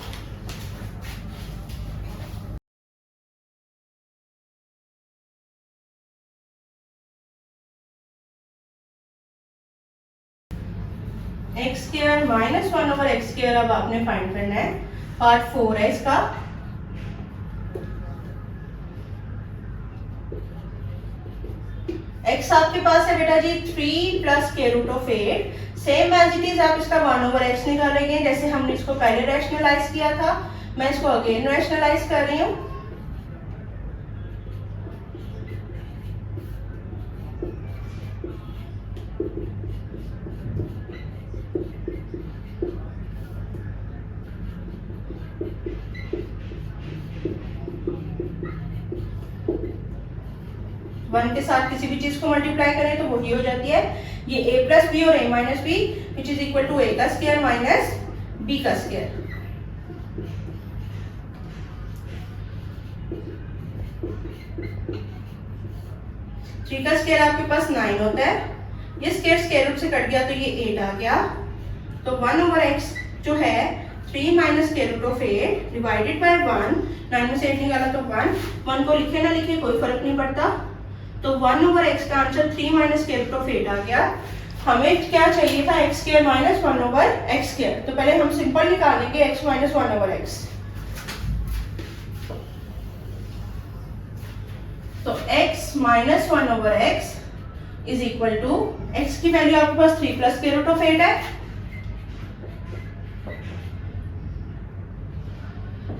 X square minus 1 over x square अब आपने फाइंड करना है। पार्ट 4 है इसका। x आपके पास है बेटा जी 3 प्लस के root of 8। Same as it is आप इसका 1 ओवर x निकालेंगे, जैसे हमने इसको पहले रैशनलाइज किया था। मैं इसको अगेन रैशनलाइज कर रही हूँ। वन के साथ किसी भी चीज को मल्टीप्लाई करें तो वही हो जाती है। ये a प्लस बी और a minus b which is equal to a का स्क्वायर माइनस b का स्क्वायर। थ्री का स्क्वायर आपके पास 9 होता है। ये स्क्वायर रूट से कट गया तो ये 8 आ गया। तो 1 ओवर x जो है 3 माइनस के रूट ऑफ 8 डिवाइडेड बाय 1। 9 में से 8 निकाला तो 1 को लिखे ना लिखे कोई फर्क नहीं पड़ता। तो 1 ओवर x का आंसर 3 माइनस के रूट ऑफ 8 आ गया। हमें क्या चाहिए था, x square minus 1 over x square. तो पहले हम सिंपल निकालेंगे x माइनस 1 ओवर x। तो x minus 1 over x is equal to x की वैल्यू आपके पास 3 प्लस के रूट ऑफ 8 है।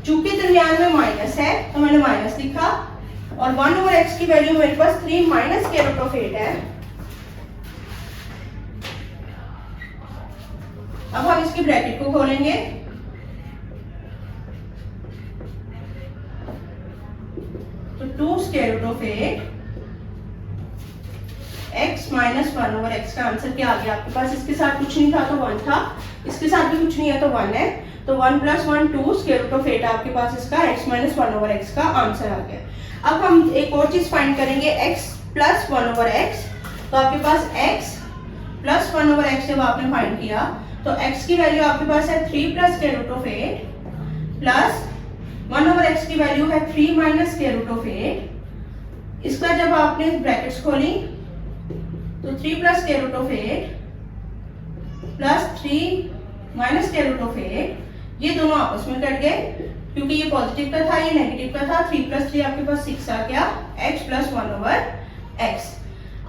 चूंकि दरमियान में माइनस है तो मैंने माइनस लिखा, और 1 ओवर x की वैल्यू मेरे पास 3 माइनस के रूट ऑफ 8 है। अब हम इसकी ब्रैकेट को खोलेंगे। तो 2 square root of 8 x minus 1 over x का आंसर क्या आ गया आपके पास। इसके साथ कुछ नहीं था तो 1 था, इसके साथ भी कुछ नहीं है तो 1 है। तो 1 प्लस 1 2 स्क्वायर रूट ऑफ 8 आपके पास इसका x माइनस 1 ओवर x का आंसर आ गया। अब हम एक और चीज फाइंड करेंगे, x प्लस 1 ओवर x। तो आपके पास x प्लस 1 ओवर x जब आपने फाइंड किया तो x की वैल्यू आपके पास है 3 प्लस के root of 8 plus 1 over x की वैल्यू है 3 माइनस के रूट ऑफ 8। इसका जब आपने ब्रैकेट्स खोली तो 3 प्लस के रूट ऑफ 8 प्लस 3 माइनस के रूट ऑफ 8, ये दोनों आपस में कट गए क्योंकि ये पॉजिटिव का था ये नेगेटिव का था। 3 प्लस 3 आपके पास 6 आ गया, x प्लस 1 ओवर x।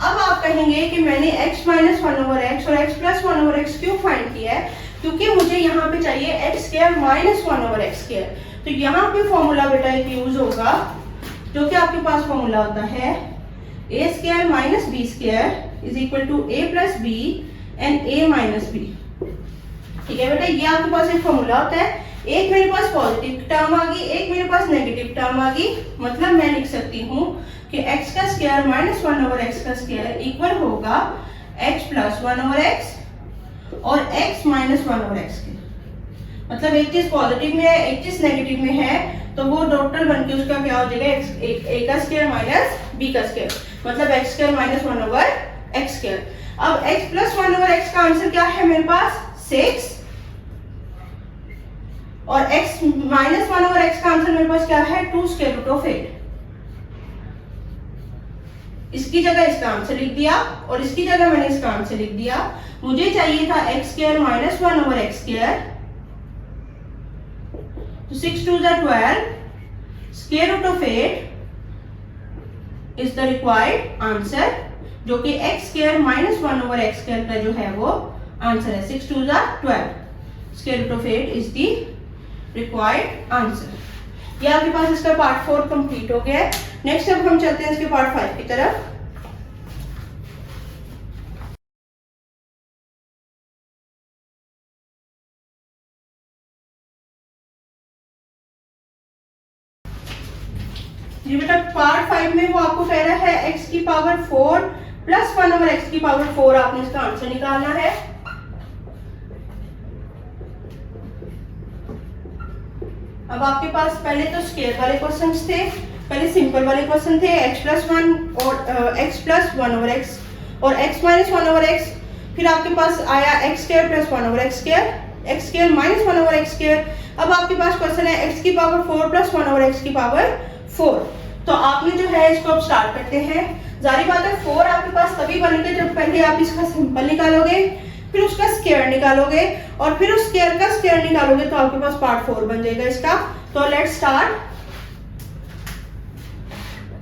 अब आप कहेंगे कि मैंने x माइनस 1 ओवर x और x प्लस 1 ओवर x क्यों फाइंड किया है, क्योंकि मुझे यहाँ पे चाहिए x square minus 1 over x square. तो यहाँ पे फॉर्मूला बेटा एक यूज होगा जो कि आपके पास फॉर्मूला होता है a square minus b square is equal to a plus b and a minus b। ठीक है बेटा, ये आपके पास एक फॉर्मूला होता है। एक मेरे पास पॉजिटिव टर्म आ गई, एक मेरे पास नेगेटिव टर्म आ गई। मतलब मैं लिख सकती हूँ कि x का स्क्वायर माइनस 1 ओवर x का स्क्वायर इक्वल होगा x प्लस 1 ओवर x और x माइनस 1 ओवर x के। मतलब एक चीज पॉजिटिव में है, एक चीज नेगेटिव में है, तो वो टोटल बन के उसका क्या हो जाएगा, ए का स्क्वायर माइनस बी का स्क्वायर, मतलब x square minus 1 over x square. अब x प्लस 1 ओवर एक्स का आंसर क्या है मेरे पास 6, और x माइनस 1 ओवर एक्स का आंसर मेरे पास क्या है 2 स्क्वायर रूट ऑफ 8। इसकी जगह इसका आंसर लिख दिया और इसकी जगह मैंने इसका आंसर लिख दिया। मुझे चाहिए था x square minus 1 over x square, तो 6 2 12 square root of 8 is the required answer, जो कि x square minus 1 over x square का जो है वो आंसर है। 6 2 12 square root of 8 is the required answer. ये आपके पास इसका पार्ट 4 कंप्लीट हो गया है। नेक्स्ट अब हम चलते हैं इसके पार्ट 5 की तरफ। जी बेटा पार्ट 5 में वो आपको कह रहा है x की पावर 4 प्लस 1 ओवर x की पावर 4 आपने इसका आंसर निकालना है। अब आपके पास पहले तो स्क्वायर वाले क्वेश्चंस थे, पहले सिंपल वाले क्वेश्चन थे x प्लस 1 और x प्लस 1 ओवर x और x माइनस 1 ओवर x, फिर आपके पास आया x square plus 1 over x square, x square minus 1 over x square. अब आपके पास क्वेश्चन है x की पावर 4 प्लस 1 ओवर x की पावर 4। तो आपने जो है इसको अब स्टार्ट करते हैं। जारी बात है 4 आपके पास तभी बनेगा जब पहले आप इसका सिंपल निकालोगे, फिर उसका स्क्वायर निकालोगे और फिर उस स्क्वायर का स्क्वायर निकालोगे, तो आपके पास पार्ट 4 बन जाएगा इसका। तो लेट्स स्टार्ट।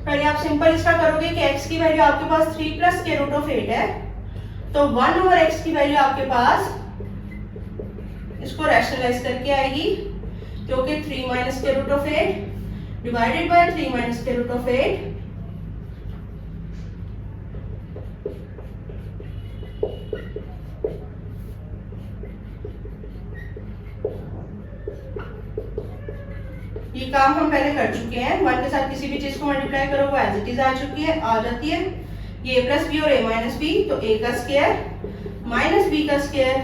पहले आप सिंपल इसका करोगे कि x की वैल्यू आपके पास 3 प्लस स्क्वायर रूट ऑफ 8 है, तो 1 ओवर x की वैल्यू आपके पास इसको रैशनलाइज करके आएगी, क्योंकि 3 minus square root of 8 divided by 3 minus square root of 8 ये काम हम पहले कर चुके हैं। 1 के साथ किसी भी चीज को मल्टीप्लाई करो वो एज इट इज आ जाती है। ये a प्लस बी और a माइनस बी, तो a का स्क्वायर माइनस b का स्क्वायर,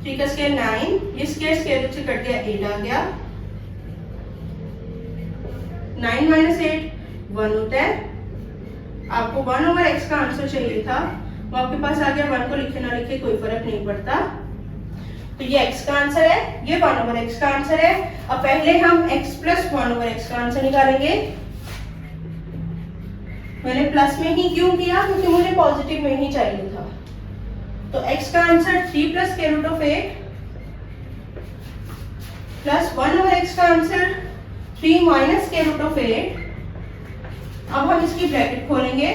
थ्री का स्क्वायर 9, ये स्क्वायर स्क्वायर से कट गया 8 आ गया, 9 माइनस 8 1 होता है। आपको 1 ओवर x का आंसर चाहिए था, वो आपके पास आ गया। 1 को लिखे ना लिखे कोई फर्क नहीं पड़ता, तो ये x का आंसर है, ये 1 ओवर x का आंसर है। अब पहले हम x प्लस 1 ओवर x का आंसर निकालेंगे। मैंने प्लस में ही क्यों किया, क्योंकि मुझे पॉजिटिव में ही चाहिए था। तो x का answer 3 plus square root of 8 plus 1 over x का answer 3 minus square root of 8। अब हम इसकी ब्रैकेट खोलेंगे,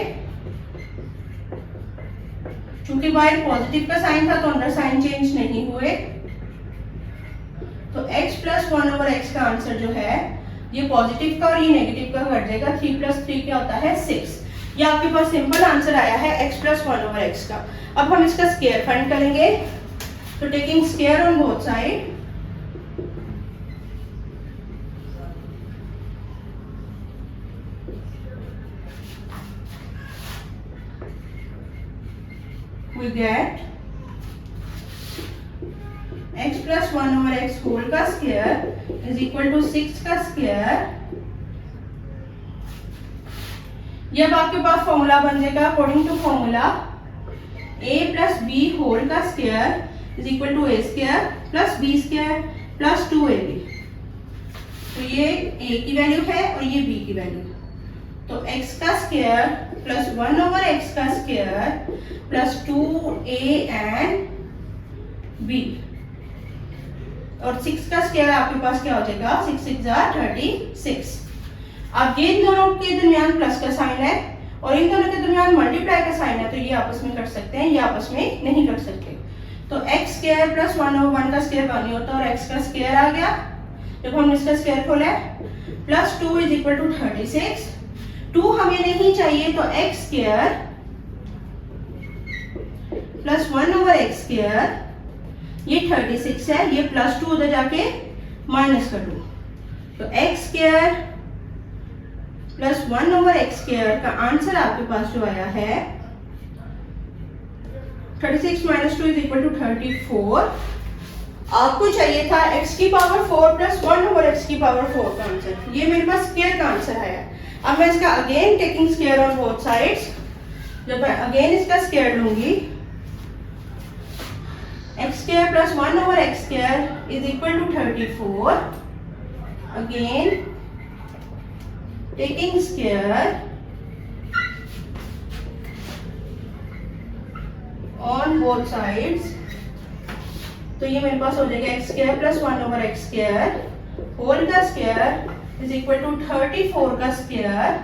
चूंकि बाहर पॉजिटिव का साइन था तो अंदर साइन चेंज नहीं हुए, तो x प्लस 1 ओवर x का आंसर जो है ये पॉजिटिव का और ये नेगेटिव का घट जाएगा। 3 प्लस 3 क्या होता है 6। ये आपके पास सिंपल आंसर आया है x प्लस 1 ओवर x का। अब हम इसका स्क्वायर फाइंड करेंगे, तो taking square on both side, we get x plus 1 over x whole का स्क्वायर is equal to 6 का स्क्वायर। ये अब आपके पास फॉर्मूला बन जाएगा according to formula a plus B whole का square is equal to a square plus b square plus 2ab। तो ये a की वैल्यू है और ये b की वैल्यू, तो x का स्क्वायर प्लस 1 ओवर x का square plus 2a and b, और 6 का स्क्वायर आपके पास क्या हो जाएगा 6 6 36। अब ये इन दोनों के दरमियान प्लस का साइन है और इन दोनों के दरमियान मल्टीप्लाई का साइन है, तो ये आपस में कट सकते हैं, ये आपस में नहीं कट सकते। तो x स्क्वायर प्लस 1 ओवर 1 का स्क्वायर 1 ही होता है और x का स्क्वायर आ गया। जब हमने इसका स्क्वायर खोला प्लस 2 इज इक्वल टू 36। 2 हमें नहीं चाहिए, तो x square plus 1 over x square, ये 36 है, ये प्लस 2 उधर जाके माइनस कर दो, तो x square plus 1 over x square का आंसर आपके पास जो आया है 36 माइनस 2 इज इक्वल टू 34। आपको चाहिए था x की पावर 4 प्लस 1 ओवर x की पावर 4 का आंसर। ये मेरे पास स्क्वायर का आंसर है। अब मैं इसका again taking square on both sides, जब मैं अगेन इसका स्क्वायर लूंगी, x square plus 1 over x square is equal to 34। Again taking square on both sides, तो ये मेरे पास हो जाएगा x square plus 1 over x square whole का स्क्वायर इज इक्वल टू 34 का स्क्वायर।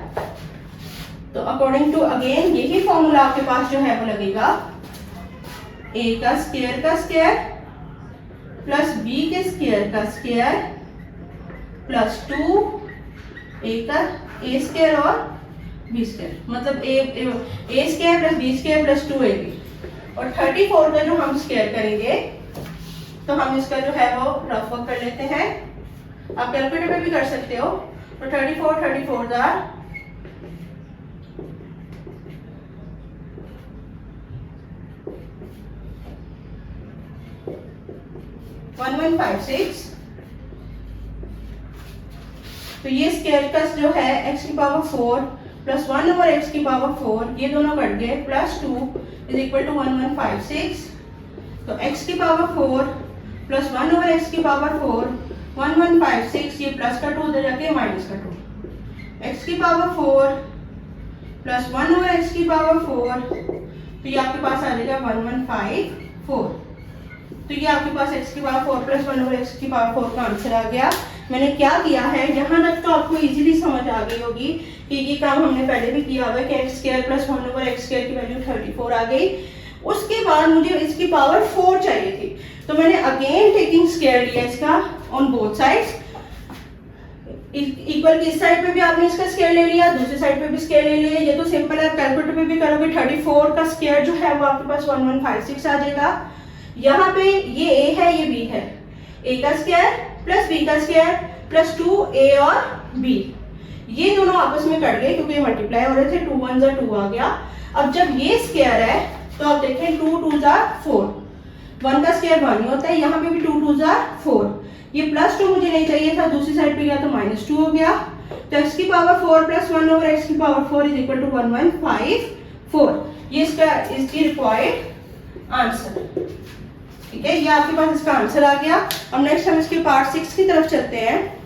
तो अकॉर्डिंग टू अगेन यही फॉर्मूला आपके पास जो है वो लगेगा, a का स्क्वायर प्लस b के स्क्वायर का स्क्वायर प्लस 2 a स्क्वायर और b स्क्वायर, मतलब a square plus b square plus 2ab। और 34 का जो हम स्क्वायर करेंगे तो हम इसका जो है वो रफ वर्क कर लेते हैं। आप कैलकुलेटर पे भी कर सकते हो। तो 34 आर 1156। तो ये स्क्वायर का जो है x की पावर 4 प्लस 1 ओवर x की पावर 4, ये दोनों कट गए, प्लस 2 इज इक्वल टू 1156। तो x की पावर 4 प्लस 1 ओवर x की पावर 4, 1156, ये प्लस का 2 उधर जाके माइनस का 2, x की पावर 4 प्लस 1 ओवर x की पावर 4, तो ये आपके पास आ जाएगा 1154। तो ये आपके पास x की पावर 4 प्लस 1 ओवर x की पावर 4 का आंसर आ गया। मैंने क्या किया है, यहाँ तक तो आपको इजीली समझ आ गई होगी कि ये काम हमने पहले भी किया हुआ है कि x square plus 1 over x square की वैल्यू 34 आ गई। उसके बाद मुझे इसकी पावर 4 चाहिए थी, तो मैंने अगेन टेकिंग स्क्वायर लिया इसका ऑन बोथ साइड्स। इक्वल की इस साइड पे भी आपने इसका स्क्वायर ले लिया, दूसरी साइड पे भी स्क्वायर ले लिया। ये तो सिंपल है, कैलकुलेटर पे भी करोगे 34 का स्क्वायर जो है वो आपके पास 1156 आ जाएगा। यहाँ पे ये a है, ये b है, a का स्क्वायर प्लस b का स्क्वायर प्लस 2a और b, ये दोनों आपस में कट गए क्योंकि ये मल्टीप्लाई हो रहे थे। 2 1 जा 2 आ गया। अब जब ये स्क्वायर है तो आप देखें 2 2 जा 4, 1 का स्क्वायर 1 ही होता है। यहाँ पे भी 2 2 जा 4, ये प्लस 2 मुझे नहीं चाहिए था, दूसरी साइड पे गया तो माइनस 2 हो गया। तो x की पावर 4 प्लस 1 ओवर x की पावर 4 इज इक्वल टू 1154। ये इसकी रिक्वायर्ड आंसर। ठीक है, ये आपके पास इसका आंसर आ गया। अब नेक्स्ट हम इसके पार्ट 6 की तरफ चलते हैं।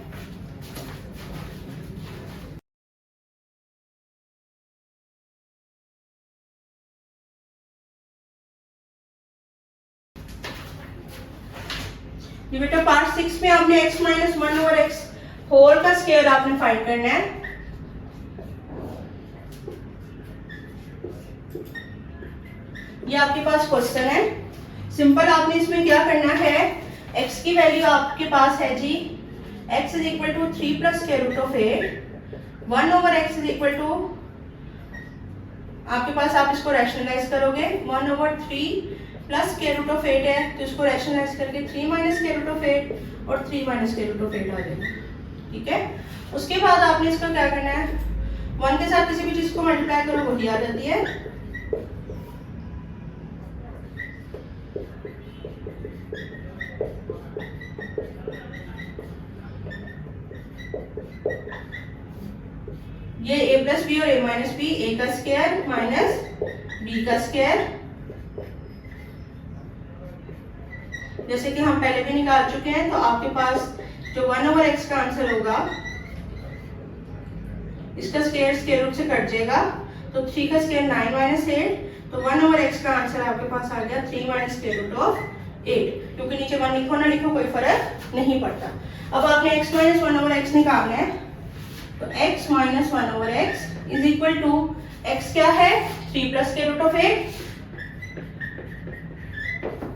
ये बेटा पार्ट 6 में आपने x minus 1 over x whole का स्क्वायर आपने फाइंड करना है। ये आपके पास क्वेश्चन है, सिंपल आपने इसमें क्या करना है, x की वैल्यू आपके पास है जी, x is equal to 3 plus square root of 8, 1 over x is equal to, आपके पास आप इसको रैशनलाइज करोगे 1 over 3 plus square root of 8 है, तो इसको रैशनलाइज करके 3 माइनस स्क्वायर रूट ऑफ 8 और 3 माइनस स्क्वायर रूट ऑफ 8 आ जाएगा। ठीक है, उसके बाद आपने इसका क्या करना है, 1 के साथ किसी भी चीज को मल्टीप्लाई करो वही आ जाती है। ये a प्लस बी और a माइनस बी, a का स्क्वायर माइनस b का स्क्वायर, जैसे कि हम पहले भी निकाल चुके हैं। तो आपके पास जो 1 ओवर x का आंसर होगा, इसका स्क्वायर स्क्वायर रूट से कट जाएगा, तो 3 का स्क्वायर 9 माइनस 8, तो 1 ओवर x का आंसर आपके पास आ गया 3 माइनस स्क्वायर रूट ऑफ 8। क्योंकि नीचे 1 लिखो ना लिखो कोई फर्क नहीं पड़ता। अब आपने x माइनस 1 ओवर x निकालना है, तो x minus 1 over x is equal to, x क्या है 3 प्लस स्क्वायर रूट ऑफ 8,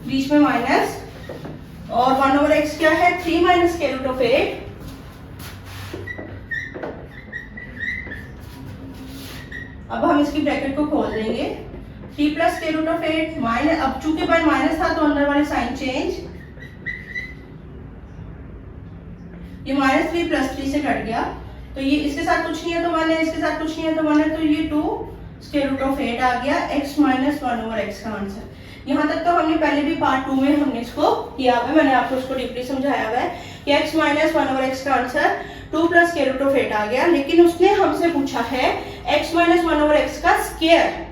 बीच में माइनस, और 1 ओवर x क्या है 3 माइनस स्क्वायर रूट ऑफ 8। अब हम इसकी ब्रैकेट को खोल देंगे, 3 plus square root of 8 minus, अब चूंकि बाय माइनस था तो अंदर वाले साइन चेंज, ये माइनस 3 प्लस 3 से कट गया, तो ये इसके साथ कुछ नहीं है तो 1 है, इसके साथ कुछ नहीं है तो 1 है, तो ये 2 स्क्वायर रूट ऑफ 8 आ गया x माइनस 1/x का आंसर। यहाँ तक तो हमने पहले भी पार्ट 2 में हमने इसको किया हुआ है, मैंने आपको इसको डीपली समझाया हुआ है कि x माइनस 1/x का answer 2 plus square root of 8 आ गया। लेकिन उसने हमसे पूछा है x माइनस 1/x का स्क्वायर,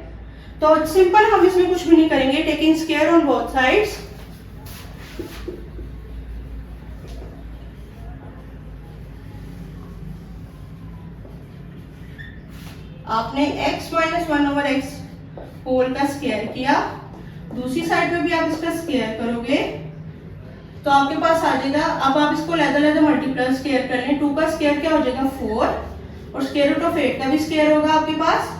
तो सिंपल हम इसमें कुछ भी नहीं करेंगे, taking square on both sides. आपने x माइनस 1/x होल का स्क्वायर किया, दूसरी साइड पे भी आप इसका स्क्वायर करोगे तो आपके पास आ जाएगा। अब आप इसको लहदा मल्टीप्लाई स्क्वायर कर लें, 2 का स्क्वायर क्या हो जाएगा 4 और स्क्वायर रूट ऑफ 8 का भी स्क्वायर होगा आपके पास,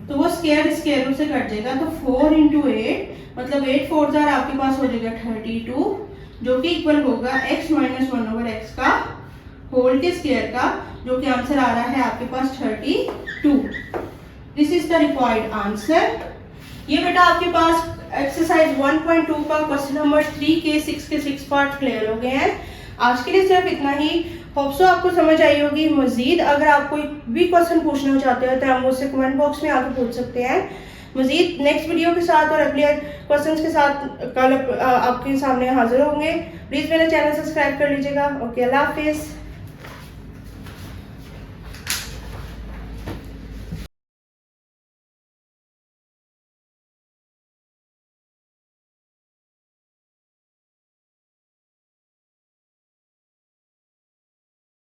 तो वो स्क्वायर रूट से कट जाएगा। तो 4 इंटू 8 मतलब 8 4 जार आपके पास हो जाएगा 32, जो कि इक्वल होगा x माइनस 1/x का होल के स्क्वायर का, जो कि आंसर आ रहा है आपके पास 32। This is the required answer. ये बेटा आपके पास एक्सरसाइज 1.2 का क्वेश्चन नंबर 3 के 6 के 6 पार्ट क्लियर हो गए हैं। आज के लिए सिर्फ इतना ही। होप सो आपको समझ आई होगी। मजीद अगर आप कोई भी क्वेश्चन पूछना चाहते हो तो आप मुझसे कमेंट बॉक्स में आकर पूछ सकते हैं। मजीद नेक्स्ट वीडियो के साथ और अगले क्वेश्चंस के साथ कल आपके सामने हाजिर होंगे। प्लीज़ मेरा चैनल सब्सक्राइब कर लीजिएगा। ओके, अल्लाह हाफिज़।